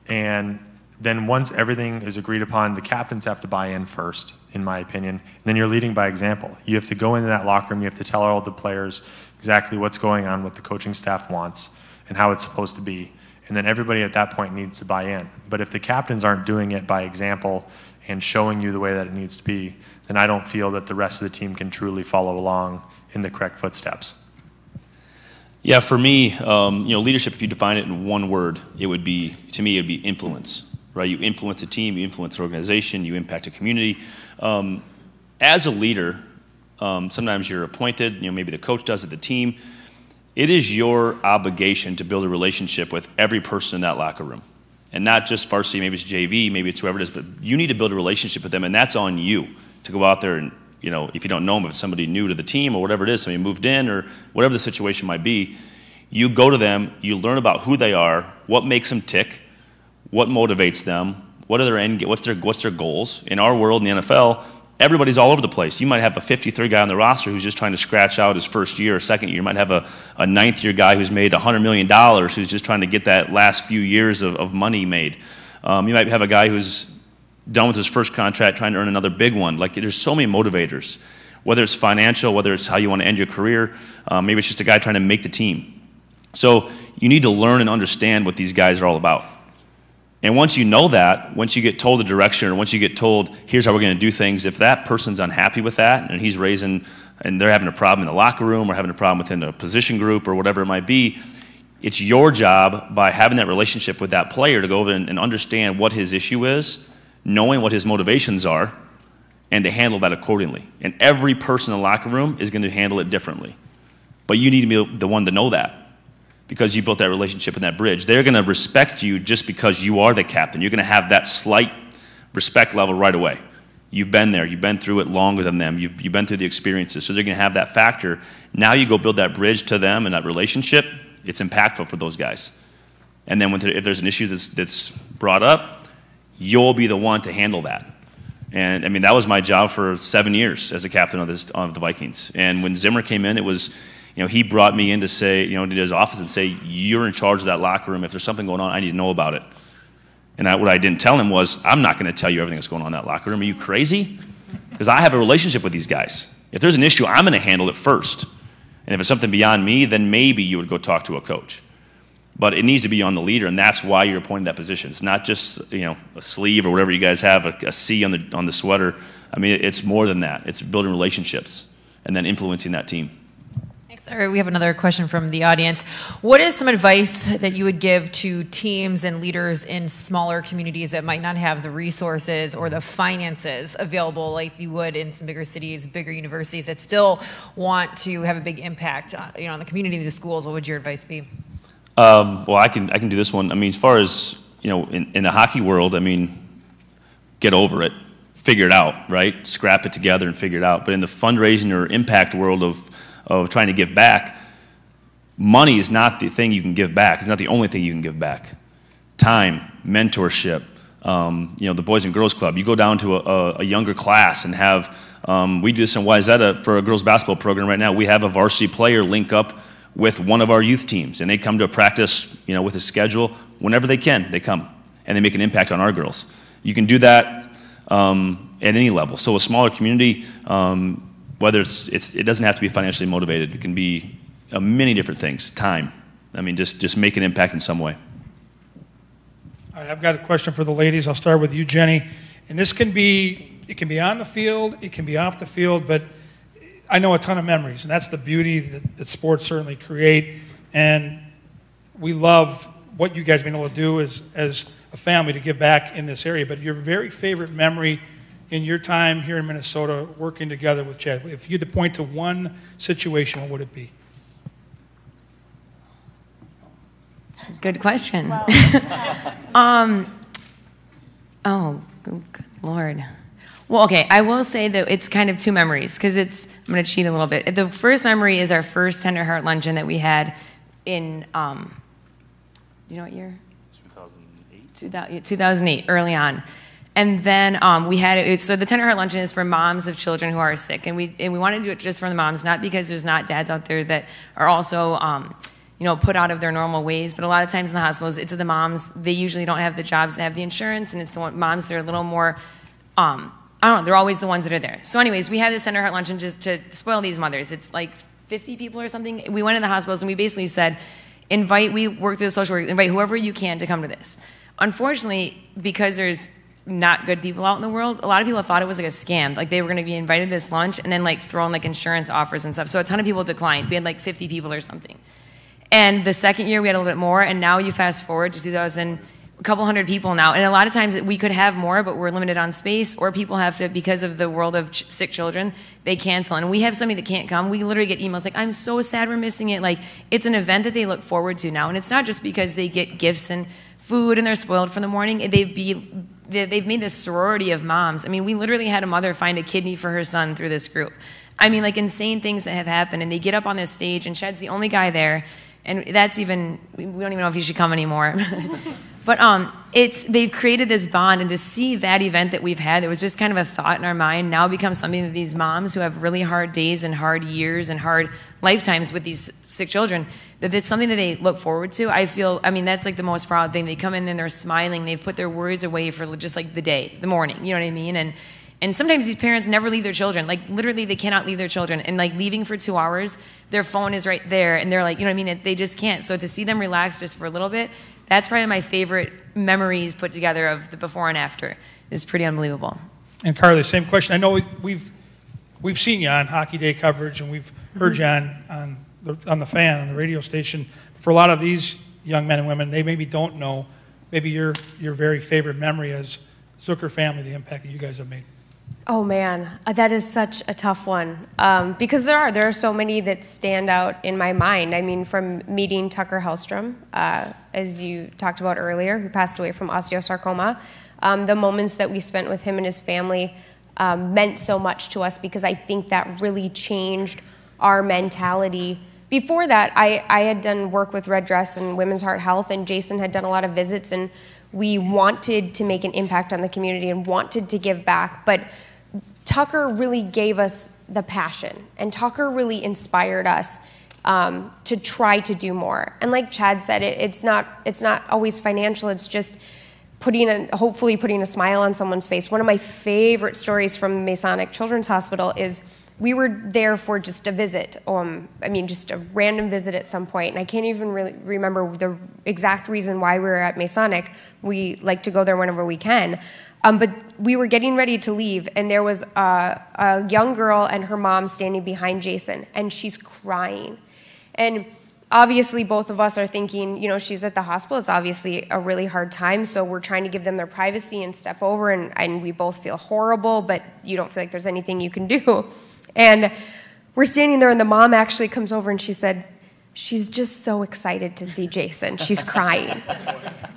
And then once everything is agreed upon, the captains have to buy in first, in my opinion. And then you're leading by example. You have to go into that locker room, you have to tell all the players exactly what's going on, what the coaching staff wants, and how it's supposed to be. And then everybody at that point needs to buy in. But if the captains aren't doing it by example and showing you the way that it needs to be, then I don't feel that the rest of the team can truly follow along in the correct footsteps. Yeah, for me, leadership, if you define it in one word, it would be influence, right? You influence a team, you influence an organization, you impact a community. As a leader, sometimes you're appointed, maybe the coach does it, the team. It is your obligation to build a relationship with every person in that locker room. And not just varsity, maybe it's JV, maybe it's whoever it is, but you need to build a relationship with them, and that's on you to go out there and, if you don't know them, if it's somebody new to the team or whatever it is, somebody moved in or whatever the situation might be, you go to them, you learn about who they are, what makes them tick, what motivates them, what's their goals. In our world, in the NFL, everybody's all over the place. You might have a 53rd guy on the roster who's just trying to scratch out his first year or second year. You might have a ninth year guy who's made $100 million who's just trying to get that last few years of money made. You might have a guy who's done with his first contract trying to earn another big one. Like, there's so many motivators, whether it's financial, whether it's how you want to end your career. Maybe it's just a guy trying to make the team. So you need to learn and understand what these guys are all about. And once you know that, once you get told the direction, or once you get told, here's how we're going to do things, if that person's unhappy with that, and he's raising, and they're having a problem in the locker room, or having a problem within a position group, or whatever it might be, it's your job, by having that relationship with that player, to go over and understand what his issue is, knowing what his motivations are, and to handle that accordingly. And every person in the locker room is going to handle it differently. But you need to be the one to know that, because you built that relationship and that bridge. They're going to respect you just because you are the captain. You're going to have that slight respect level right away. You've been there. You've been through it longer than them. You've been through the experiences. So they're going to have that factor. Now you go build that bridge to them and that relationship. It's impactful for those guys. And then if there's an issue that's brought up, you'll be the one to handle that. And I mean, that was my job for 7 years as a captain of the Vikings. And when Zimmer came in, it was, he brought me in to say, to his office and say, you're in charge of that locker room. If there's something going on, I need to know about it. And what I didn't tell him was, I'm not going to tell you everything that's going on in that locker room. Are you crazy? Because I have a relationship with these guys. If there's an issue, I'm going to handle it first. And if it's something beyond me, then maybe you would go talk to a coach. But it needs to be on the leader, and that's why you're appointed that position. It's not just a sleeve or whatever you guys have, a C on the sweater. I mean, it's more than that. It's building relationships and then influencing that team. All right, we have another question from the audience. What is some advice that you would give to teams and leaders in smaller communities that might not have the resources or the finances available like you would in some bigger cities, bigger universities that still want to have a big impact on the community, the schools? What would your advice be? Well, I can do this one. I mean, as far as, in the hockey world, I mean, get over it. Figure it out, right? Scrap it together and figure it out. But in the fundraising or impact world of trying to give back, money is not the thing you can give back. It's not the only thing you can give back. Time, mentorship, the Boys and Girls Club. You go down to a younger class and have, we do this in Wayzata for a girls basketball program right now. We have a varsity player link up with one of our youth teams, and they come to a practice, with a schedule. Whenever they can, they come, and they make an impact on our girls. You can do that at any level. So a smaller community, whether it doesn't have to be financially motivated. It can be many different things. Time. I mean, just make an impact in some way. All right, I've got a question for the ladies. I'll start with you, Jenny. And it can be on the field, it can be off the field, but I know a ton of memories, and that's the beauty that sports certainly create. And we love what you guys have been able to do as a family to give back in this area. But your very favorite memory in your time here in Minnesota working together with Chad, if you had to point to one situation, what would it be? That's a good question. Well, oh, good Lord. Well, okay, I will say that it's kind of two memories, because I'm going to cheat a little bit. The first memory is our first Tender Heart Luncheon that we had in, you know what year? 2008. 2008, early on. And then we had it. So the Tender Heart Luncheon is for moms of children who are sick, and we wanted to do it just for the moms, not because there's not dads out there that are also put out of their normal ways. But a lot of times in the hospitals, it's the moms. They usually don't have the jobs that have the insurance, and it's the moms that are a little more. I don't know. They're always the ones that are there. So, anyways, we had this Tender Heart Luncheon just to spoil these mothers. It's like 50 people or something. We went in the hospitals and we basically said, we worked through the social work, invite whoever you can to come to this. Unfortunately, because there's not good people out in the world, a lot of people thought it was like a scam. Like they were going to be invited to this lunch and then like thrown like insurance offers and stuff. So a ton of people declined. We had like 50 people or something. And the second year we had a little bit more, and now you fast forward to 2000, a couple hundred people now. And a lot of times we could have more, but we're limited on space, or people have to, because of the world of sick children, they cancel. And we have somebody that can't come. We literally get emails like, I'm so sad we're missing it. Like, it's an event that they look forward to now. And it's not just because they get gifts and food and they're spoiled for the morning. They've made this sorority of moms. I mean, we literally had a mother find a kidney for her son through this group. I mean, like insane things that have happened. And they get up on this stage, and Chad's the only guy there. And that's even, we don't even know if he should come anymore. But they've created this bond, and to see that event that we've had, that was just kind of a thought in our mind, now becomes something that these moms who have really hard days and hard years and hard lifetimes with these sick children, that it's something that they look forward to. I mean, that's like the most proud thing. They come in and they're smiling. They've put their worries away for just like the day, the morning. You know what I mean? And sometimes these parents never leave their children. Like, literally, they cannot leave their children. And, like, leaving for 2 hours, their phone is right there. And they're like, you know what I mean? They just can't. So to see them relax just for a little bit, that's probably my favorite memories put together of the before and after. It's pretty unbelievable. And Carly, same question. I know we've seen you on Hockey Day coverage, and we've heard you on the fan, on the radio station. For a lot of these young men and women, they maybe don't know maybe your very favorite memory as Zucker family, the impact that you guys have made. Oh man, that is such a tough one, because there are so many that stand out in my mind. I mean, from meeting Tucker Hellstrom, as you talked about earlier, who passed away from osteosarcoma, the moments that we spent with him and his family meant so much to us, because I think that really changed our mentality. Before that, I had done work with Red Dress and Women's Heart Health, and Jason had done a lot of visits, and we wanted to make an impact on the community and wanted to give back, but Tucker really gave us the passion, and Tucker really inspired us to try to do more. And like Chad said, it's not always financial. It's just hopefully putting a smile on someone's face. One of my favorite stories from Masonic Children's Hospital is we were there for just a visit. Just a random visit at some point, and I can't even really remember the exact reason why we were at Masonic. We like to go there whenever we can. But we were getting ready to leave, and there was a young girl and her mom standing behind Jason, and she's crying. And obviously, both of us are thinking, she's at the hospital. It's obviously a really hard time, so we're trying to give them their privacy and step over, and we both feel horrible, but you don't feel like there's anything you can do. And we're standing there, and the mom actually comes over, and she said, she's just so excited to see Jason. She's crying.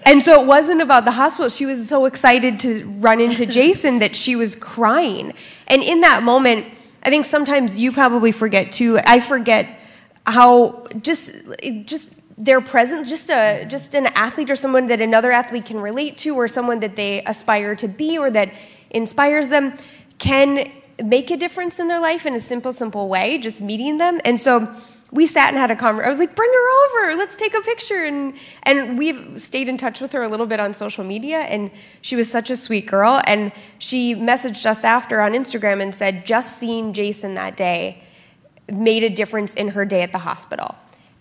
And so it wasn't about the hospital. She was so excited to run into Jason that she was crying. And in that moment, I think sometimes you probably forget too. I forget how just their presence, just an athlete or someone that another athlete can relate to, or someone that they aspire to be or that inspires them, can make a difference in their life in a simple way, just meeting them. And so we sat and had a conversation. I was like, bring her over, let's take a picture. And we've stayed in touch with her a little bit on social media, and she was such a sweet girl. And she messaged us after on Instagram and said, just seeing Jason that day made a difference in her day at the hospital.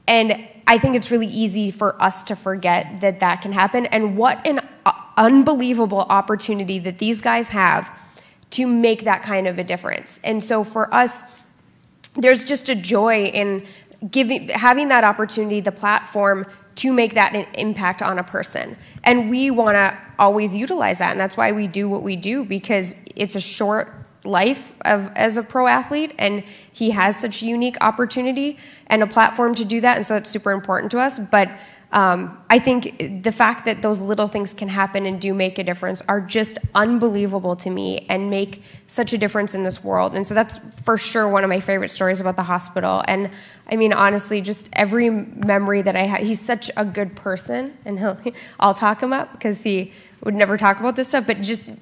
And I think it's really easy for us to forget that can happen. And what an unbelievable opportunity that these guys have to make that kind of a difference. And so for us, there's just a joy in having that opportunity, the platform, to make that an impact on a person. And we want to always utilize that, and that's why we do what we do, because it's a short life as a pro athlete, and he has such a unique opportunity and a platform to do that, and so it's super important to us. But I think the fact that those little things can happen and do make a difference are just unbelievable to me and make such a difference in this world. And so that's for sure one of my favorite stories about the hospital. And I mean, honestly, just every memory that I have, he's such a good person, and I'll talk him up because he would never talk about this stuff, but just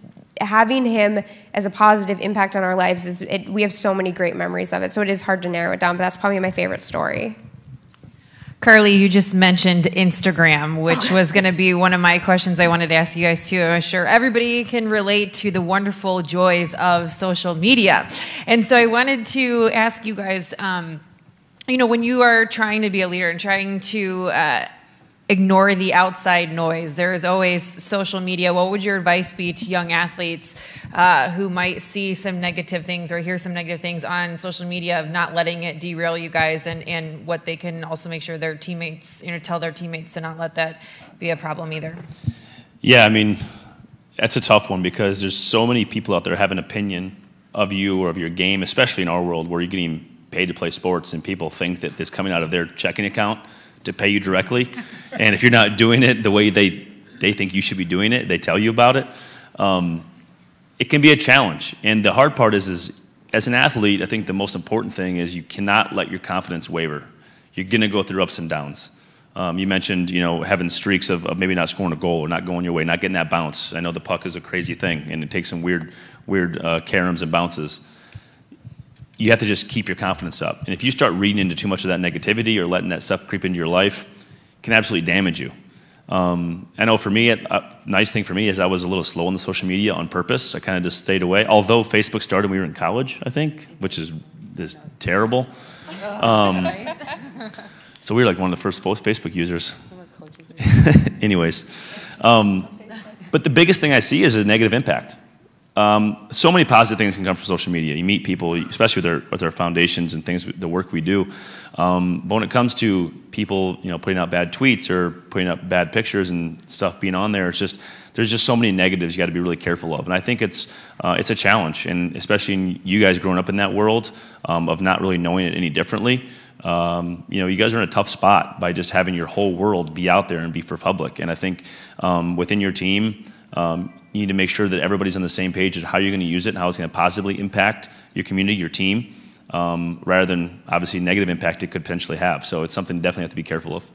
having him as a positive impact on our lives, we have so many great memories of it. So it is hard to narrow it down, but that's probably my favorite story. Carly, you just mentioned Instagram, which was going to be one of my questions I wanted to ask you guys too. I'm sure everybody can relate to the wonderful joys of social media. And so I wanted to ask you guys, when you are trying to be a leader and trying to ignore the outside noise, there is always social media. What would your advice be to young athletes who might see some negative things or hear some negative things on social media, of not letting it derail you guys, and what they can also make sure their teammates, tell their teammates to not let that be a problem either? Yeah, I mean, that's a tough one, because there's so many people out there have an opinion of you or of your game, especially in our world where you're getting paid to play sports, and people think that it's coming out of their checking account to pay you directly. And if you're not doing it the way they think you should be doing it, they tell you about it. It can be a challenge. And the hard part is as an athlete, I think the most important thing is you cannot let your confidence waver. You're going to go through ups and downs. You mentioned, having streaks of maybe not scoring a goal or not going your way, not getting that bounce. I know the puck is a crazy thing, and it takes some weird caroms and bounces. You have to just keep your confidence up. And if you start reading into too much of that negativity or letting that stuff creep into your life, it can absolutely damage you. I know for me, a nice thing for me is I was a little slow on the social media on purpose. I kind of just stayed away. Although Facebook started when we were in college, I think, which is terrible. So we were like one of the first Facebook users. Anyways, but the biggest thing I see is a negative impact. So many positive things can come from social media. You meet people, especially with our foundations and things, the work we do. But when it comes to people, putting out bad tweets or putting up bad pictures and stuff being on there, there's just so many negatives you got to be really careful of. And I think it's a challenge, and especially in you guys growing up in that world of not really knowing it any differently. You guys are in a tough spot by just having your whole world be out there and be for public. And I think within your team, you need to make sure that everybody's on the same page of how you're going to use it and how it's going to positively impact your community, your team, rather than obviously negative impact it could potentially have. So it's something you definitely have to be careful of.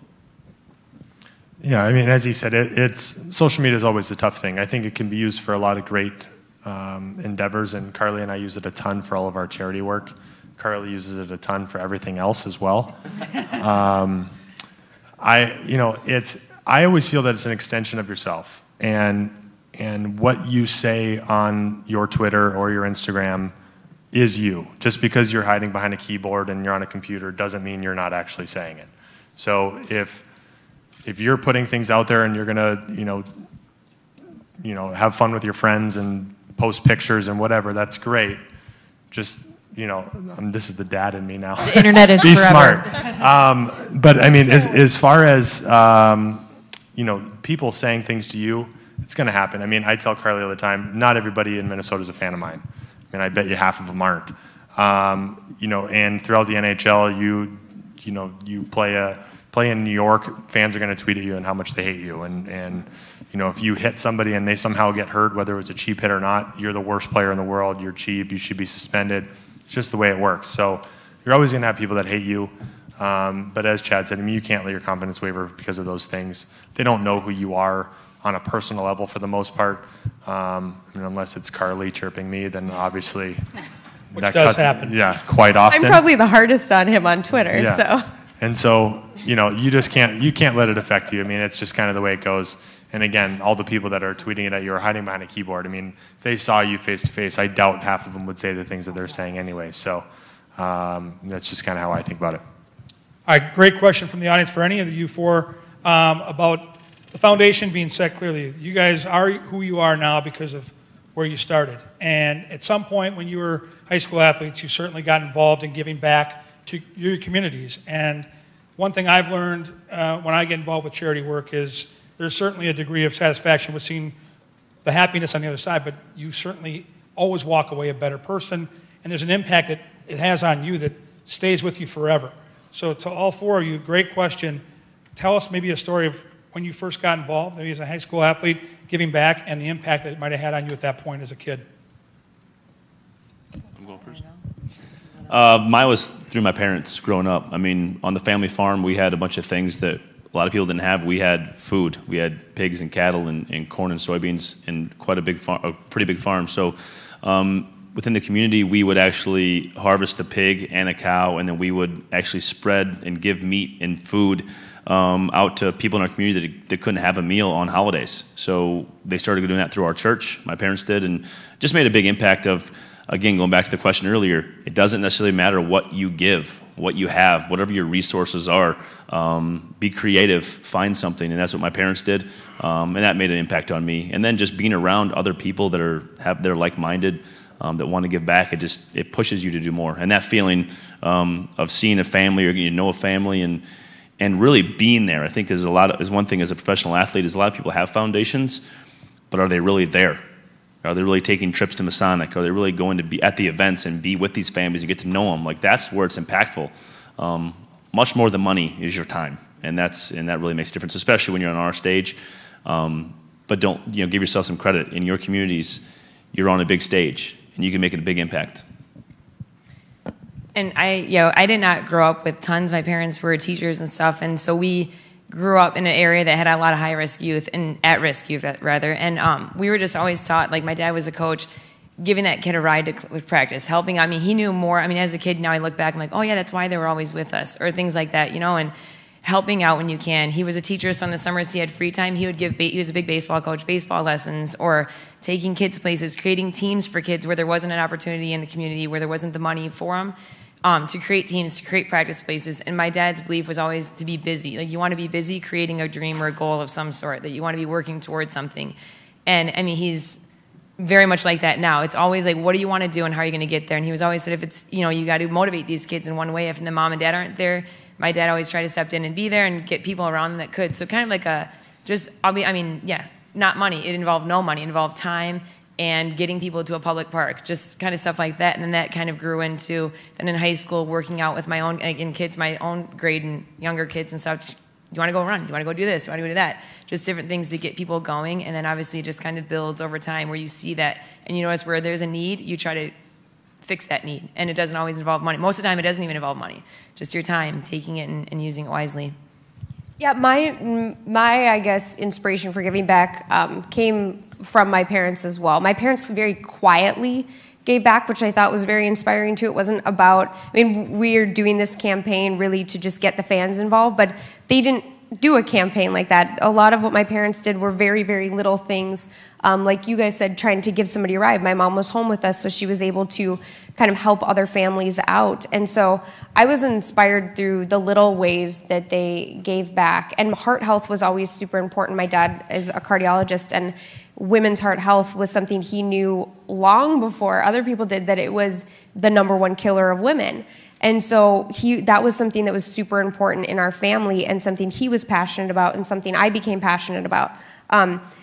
Yeah, I mean, as he said, social media is always a tough thing. I think it can be used for a lot of great endeavors, and Carly and I use it a ton for all of our charity work. Carly uses it a ton for everything else as well. I always feel that it's an extension of yourself, and what you say on your Twitter or your Instagram is you. Just because you're hiding behind a keyboard and you're on a computer doesn't mean you're not actually saying it. So if you're putting things out there and you're gonna have fun with your friends and post pictures and whatever, that's great. Just this is the dad in me now. The internet is be forever. Smart. But I mean, as far as people saying things to you, it's going to happen. I mean, I tell Carly all the time, not everybody in Minnesota is a fan of mine. I mean, I bet you half of them aren't. And throughout the NHL, you play in New York, fans are going to tweet at you and how much they hate you. And if you hit somebody and they somehow get hurt, whether it was a cheap hit or not, you're the worst player in the world. You're cheap. You should be suspended. It's just the way it works. So you're always going to have people that hate you. But as Chad said, I mean, you can't let your confidence waver because of those things. They don't know who you are on a personal level for the most part. Unless it's Carly chirping me, then obviously Which does happen. Yeah, quite often. I'm probably the hardest on him on Twitter. Yeah. So. And so, you just can't let it affect you. I mean, it's just kind of the way it goes. And again, all the people that are tweeting it at you are hiding behind a keyboard. I mean, if they saw you face to face, I doubt half of them would say the things that they're saying anyway. So that's just kind of how I think about it. All right, great question from the audience for any of you four about the foundation being set clearly. You guys are who you are now because of where you started. And at some point when you were high school athletes, you certainly got involved in giving back to your communities. And one thing I've learned when I get involved with charity work is there's certainly a degree of satisfaction with seeing the happiness on the other side, but you certainly always walk away a better person, and there's an impact that it has on you that stays with you forever. So to all four of you, great question. Tell us maybe a story of when you first got involved, maybe as a high school athlete, giving back, and the impact that it might have had on you at that point as a kid. I'm going first. Mine was through my parents growing up. I mean, on the family farm, we had a bunch of things that a lot of people didn't have. We had food. We had pigs and cattle and corn and soybeans and quite a pretty big farm. So within the community, we would actually harvest a pig and a cow, and then we would actually spread and give meat and food out to people in our community that couldn't have a meal on holidays. So they started doing that through our church. My parents did, and just made a big impact of, again, going back to the question earlier, it doesn't necessarily matter what you give, what you have, whatever your resources are. Be creative, find something, and that's what my parents did, and that made an impact on me. And then just being around other people that are like-minded, that want to give back, it pushes you to do more. And that feeling of seeing a family or getting to know a family and really being there, I think is one thing as a professional athlete. Is a lot of people have foundations, but are they really there? Are they really taking trips to Masonic? Are they really going to be at the events and be with these families and get to know them? Like, that's where it's impactful. Much more than money is your time, and that really makes a difference, especially when you're on our stage. But don't give yourself some credit. In your communities, you're on a big stage, and you can make a big impact. And I did not grow up with tons. My parents were teachers and stuff, and so we grew up in an area that had a lot of high-risk youth, and at-risk youth, rather. And we were just always taught, like my dad was a coach, giving that kid a ride to practice, helping. I mean, he knew more. I mean, as a kid, now I look back, I'm like, oh yeah, that's why they were always with us, or things like that, you know, and helping out when you can. He was a teacher, so in the summers he had free time. He would he was a big baseball coach, baseball lessons, or taking kids places, creating teams for kids where there wasn't an opportunity in the community, where there wasn't the money for them. To create teams, to create practice places. And my dad's belief was always to be busy. Like, you want to be busy creating a dream or a goal of some sort, that you want to be working towards something. And I mean, he's very much like that now. It's always like, what do you want to do and how are you going to get there? And he was always said, if it's, you know, you got to motivate these kids in one way. If the mom and dad aren't there, my dad always tried to step in and be there and get people around them that could. So kind of like not money. It involved no money. It involved time and getting people to a public park, just kind of stuff like that. And then that kind of grew into, then in high school, working out with my own, in kids, my own grade and younger kids and stuff. You want to go run? You want to go do this? You want to go do that? Just different things to get people going. And then obviously it just kind of builds over time where you see that, and you notice where there's a need, you try to fix that need. And it doesn't always involve money. Most of the time it doesn't even involve money. Just your time, taking it and using it wisely. Yeah, my I guess inspiration for giving back came from my parents as well. My parents very quietly gave back, which I thought was very inspiring too. It wasn't about, I mean, we are doing this campaign really to just get the fans involved, but they didn't do a campaign like that. A lot of what my parents did were very, very little things. Like you guys said, trying to give somebody a ride. My mom was home with us, so she was able to kind of help other families out. And so I was inspired through the little ways that they gave back. And heart health was always super important. My dad is a cardiologist, and women's heart health was something he knew long before other people did, that it was the #1 killer of women. And so that was something that was super important in our family, and something he was passionate about, and something I became passionate about.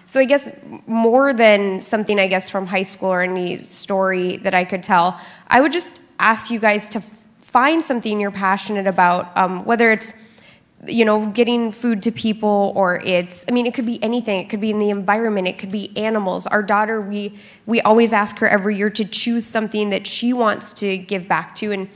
So I guess more than something, I guess, from high school or any story that I could tell, I would just ask you guys to find something you're passionate about, whether it's, you know, getting food to people, or it's, I mean, it could be anything. It could be in the environment. It could be animals. Our daughter, we always ask her every year to choose something that she wants to give back to, and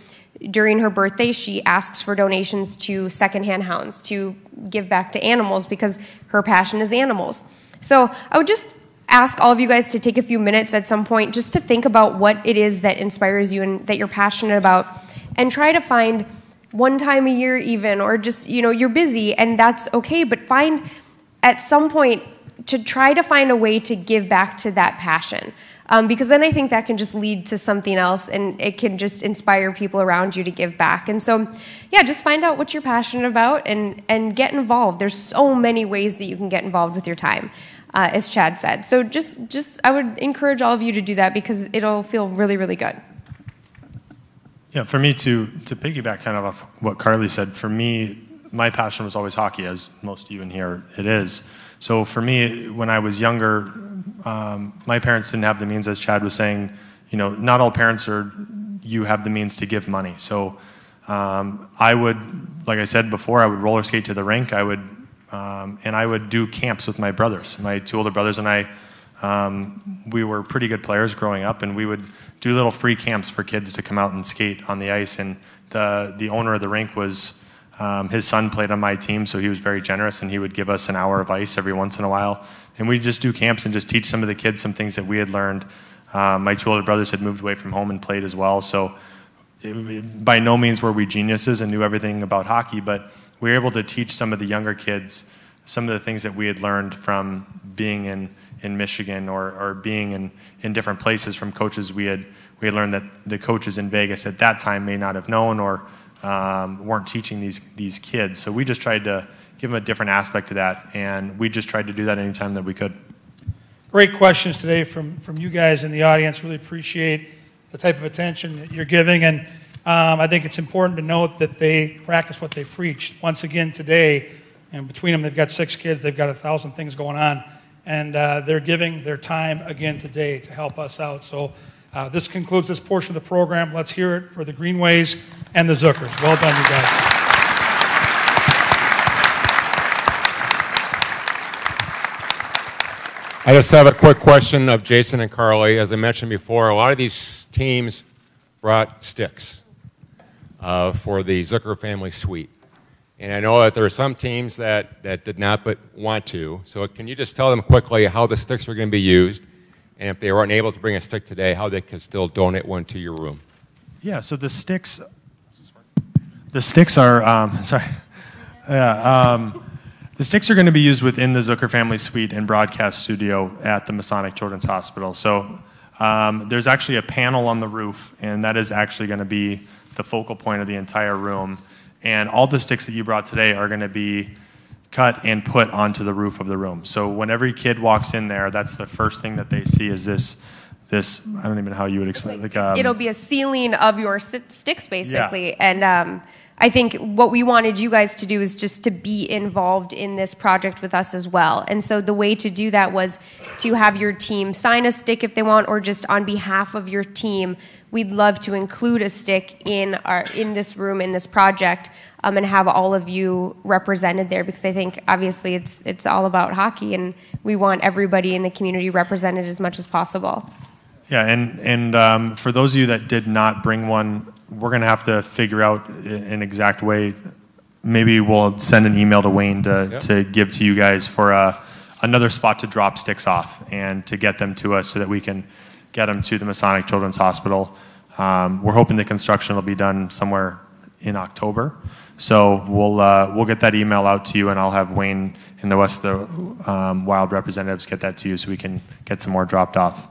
during her birthday, she asks for donations to secondhand hounds to give back to animals, because her passion is animals. So I would just ask all of you guys to take a few minutes at some point just to think about what it is that inspires you and that you're passionate about, and try to find one time a year even, or just, you know, you're busy and that's okay, but find at some point to try to find a way to give back to that passion. Because then I think that can just lead to something else, and it can just inspire people around you to give back. And so, yeah, just find out what you're passionate about and get involved. There's so many ways that you can get involved with your time, as Chad said. So just I would encourage all of you to do that, because it'll feel really, really good. Yeah, for me to piggyback kind of off what Carly said, for me, my passion was always hockey, as most of you in here it is. So for me, when I was younger, my parents didn't have the means, as Chad was saying. You know, not all parents you have the means to give money. So I would, like I said before, I would roller skate to the rink. I would, and I would do camps with my brothers. My 2 older brothers and I, we were pretty good players growing up, and we would do little free camps for kids to come out and skate on the ice. And the owner of the rink was, his son played on my team, so he was very generous, and he would give us an hour of ice every once in a while. And we'd just do camps and just teach some of the kids some things that we had learned. My 2 older brothers had moved away from home and played as well, so by no means were we geniuses and knew everything about hockey, but we were able to teach some of the younger kids some of the things that we had learned from being in Michigan, or being in different places from coaches we had learned that the coaches in Vegas at that time may not have known, or weren't teaching these kids. So we just tried to give them a different aspect to that, and we just tried to do that anytime that we could. Great questions today from you guys in the audience. Really appreciate the type of attention that you're giving, and I think it's important to note that they practice what they preached. Once again today, and between them they've got 6 kids, they've got 1,000 things going on, and they're giving their time again today to help us out. So this concludes this portion of the program. Let's hear it for the Greenways and the Zuckers. Well done, you guys. I just have a quick question of Jason and Carly. As I mentioned before, a lot of these teams brought sticks for the Zucker family suite. And I know that there are some teams that did not but want to. So can you just tell them quickly how the sticks were going to be used, and if they weren't able to bring a stick today, how they could still donate one to your room? Yeah, so the sticks are, the sticks are going to be used within the Zucker Family Suite and broadcast studio at the Masonic Children's Hospital. So there's actually a panel on the roof, and that is actually going to be the focal point of the entire room. And all the sticks that you brought today are going to be cut and put onto the roof of the room. So when every kid walks in there, that's the first thing that they see is this I don't even know how you would explain it. It'll be a ceiling of your sticks, basically. Yeah. And I think what we wanted you guys to do is just to be involved in this project with us as well. And so the way to do that was to have your team sign a stick if they want, or just on behalf of your team, we'd love to include a stick in this room, in this project, and have all of you represented there, because I think obviously it's all about hockey, and we want everybody in the community represented as much as possible. Yeah, and for those of you that did not bring one, we're going to have to figure out an exact way. Maybe we'll send an email to Wayne to give to you guys for another spot to drop sticks off and to get them to us so that we can get them to the Masonic Children's Hospital. We're hoping the construction will be done somewhere in October. So we'll get that email out to you, and I'll have Wayne and the rest of the Wild representatives get that to you so we can get some more dropped off.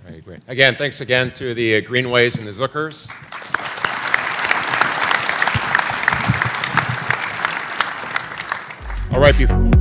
All right, great. Again, thanks again to the Greenways and the Zuckers. All right, people.